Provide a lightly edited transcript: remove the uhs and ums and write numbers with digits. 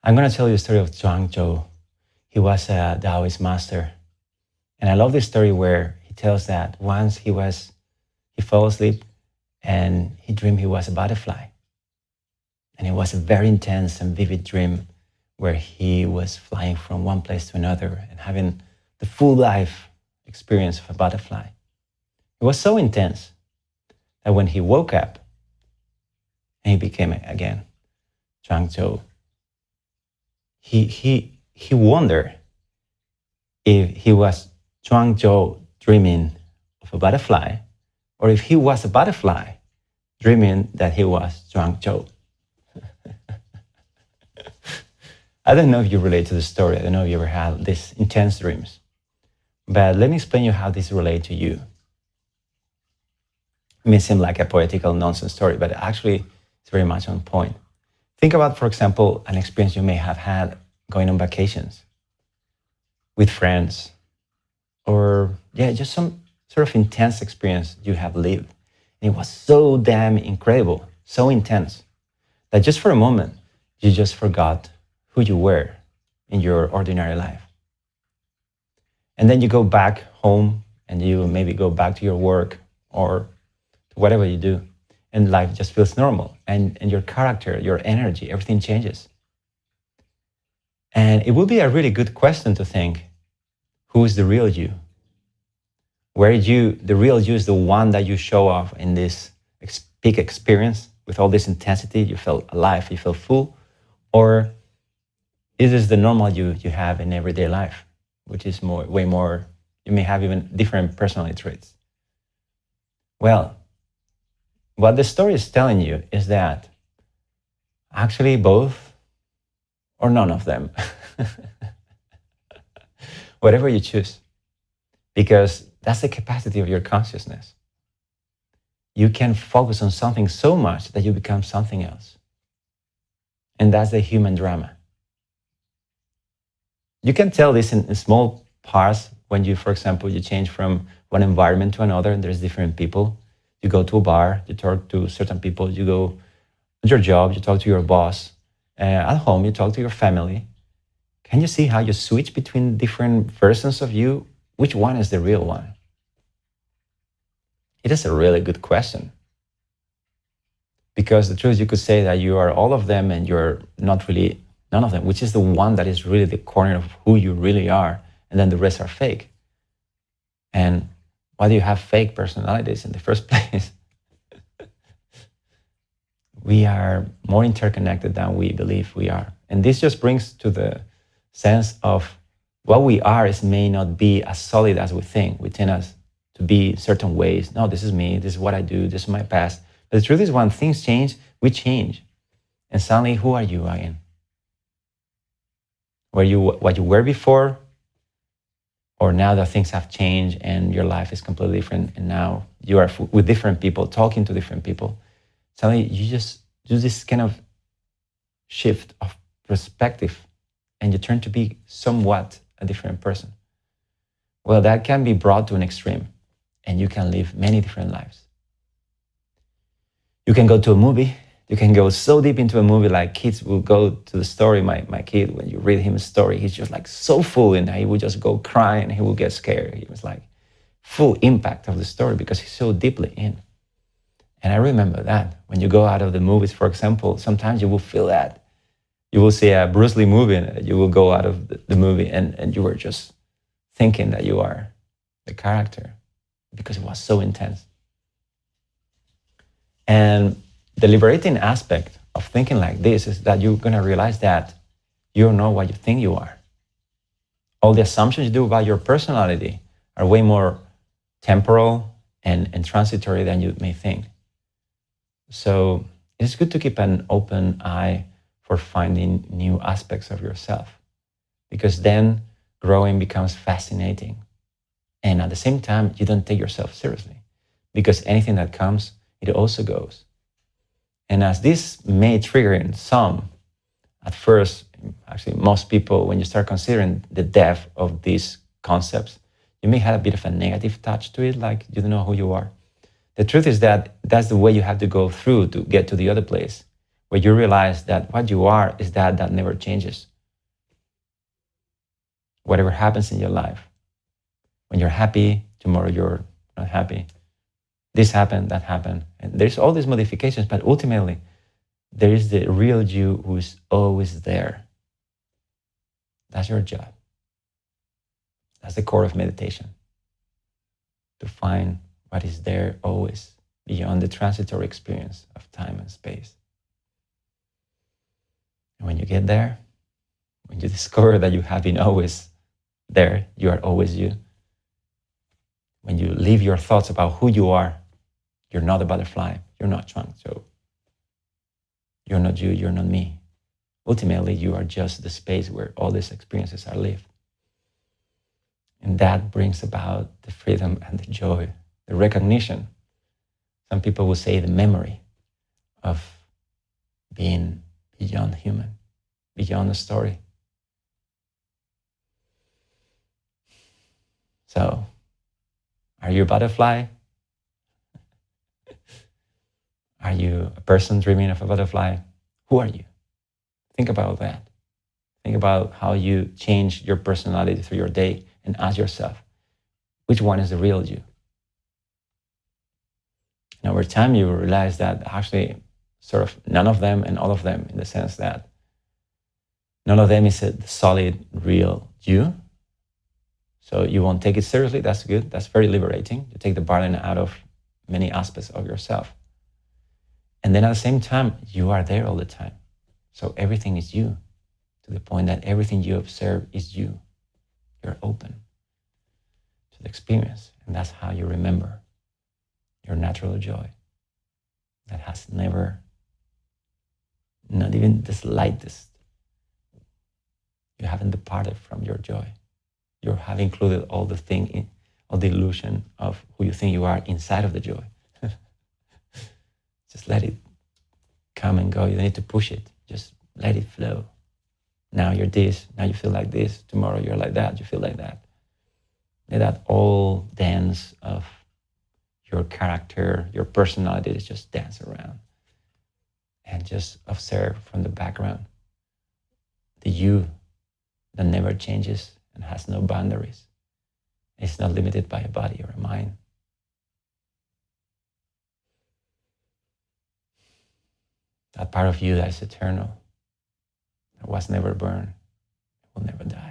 I'm going to tell you the story of Zhuang Zhou. He was a Taoist master. And I love this story where he tells that once he fell asleep and he dreamed he was a butterfly. And it was a very intense and vivid dream where he was flying from one place to another and having the full life experience of a butterfly. It was so intense that when he woke up and he became again Zhuang Zhou, he wondered if he was Zhuang Zhou dreaming of a butterfly, or if he was a butterfly dreaming that he was Zhuang Zhou. I don't know if you relate to the story. I don't know if you ever had these intense dreams. But let me explain you how this relates to you. It may seem like a poetical nonsense story, but actually it's very much on point. Think about, for example, an experience you may have had going on vacations with friends, or just some sort of intense experience you have lived. And it was so damn incredible, so intense, that just for a moment, you just forgot who you were in your ordinary life. And then you go back home and you maybe go back to your work or to whatever you do, and life just feels normal, and your character, your energy, everything changes. And it would be a really good question to think, who is the real you? Where the real you is the one that you show off in this big experience with all this intensity, you felt alive, you felt full, or is this the normal you have in everyday life, which is way more, you may have even different personality traits. Well, what the story is telling you is that actually both or none of them, whatever you choose, because that's the capacity of your consciousness. You can focus on something so much that you become something else. And that's the human drama. You can tell this in small parts when you, for example, you change from one environment to another and there's different people. You go to a bar, you talk to certain people, you go to your job, you talk to your boss. At home, you talk to your family. Can you see how you switch between different versions of you? Which one is the real one? It is a really good question. Because the truth, you could say that you are all of them and you're not really none of them, which is the one that is really the corner of who you really are, and then the rest are fake. And why do you have fake personalities in the first place? We are more interconnected than we believe we are. And this just brings to the sense of what we are may not be as solid as we think. We tend us to be certain ways. No, this is me, this is what I do, this is my past. But the truth is, when things change, we change. And suddenly, who are you again? Were you what you were before? Or now that things have changed and your life is completely different, and now you are with different people, talking to different people, suddenly you just do this kind of shift of perspective and you turn to be somewhat a different person. Well, that can be brought to an extreme and you can live many different lives. You can go to a movie. You can go so deep into a movie, like kids will go to the story. My kid, when you read him a story, he's just like so full and he would just go crying and he will get scared. He was like full impact of the story because he's so deeply in. And I remember that when you go out of the movies, for example, sometimes you will feel that. You will see a Bruce Lee movie and you will go out of the movie and you were just thinking that you are the character because it was so intense. And the liberating aspect of thinking like this is that you're going to realize that you don't know what you think you are. All the assumptions you do about your personality are way more temporal and transitory than you may think. So it's good to keep an open eye for finding new aspects of yourself, because then growing becomes fascinating. And at the same time, you don't take yourself seriously, because anything that comes, it also goes. And as this may trigger in some, at first, actually most people, when you start considering the depth of these concepts, you may have a bit of a negative touch to it, like you don't know who you are. The truth is that that's the way you have to go through to get to the other place, where you realize that what you are is that never changes. Whatever happens in your life, when you're happy, tomorrow you're not happy. This happened, that happened. And there's all these modifications, but ultimately, there is the real you who's always there. That's your job. That's the core of meditation. To find what is there always, beyond the transitory experience of time and space. And when you get there, when you discover that you have been always there, you are always you. When you leave your thoughts about who you are, you're not a butterfly, you're not Zhuang Zhou. You're not you, you're not me. Ultimately, you are just the space where all these experiences are lived. And that brings about the freedom and the joy, the recognition. Some people will say the memory of being beyond human, beyond the story. So, are you a butterfly? Are you a person dreaming of a butterfly? Who are you? Think about that. Think about how you change your personality through your day and ask yourself, which one is the real you? And over time, you realize that actually sort of none of them and all of them, in the sense that none of them is a solid, real you. So you won't take it seriously. That's good. That's very liberating. You take the burden out of many aspects of yourself. And then at the same time, you are there all the time. So everything is you, to the point that everything you observe is you. You're open to the experience. And that's how you remember your natural joy that has never, not even the slightest, you haven't departed from your joy. You have included all the thing, all the illusion of who you think you are inside of the joy. Just let it come and go. You don't need to push it. Just let it flow. Now you're this, now you feel like this, tomorrow you're like that, you feel like that. Let that all dance of your character, your personality just dance around. And just observe from the background the you that never changes and has no boundaries. It's not limited by a body or a mind. That part of you that is eternal, that was never born, will never die.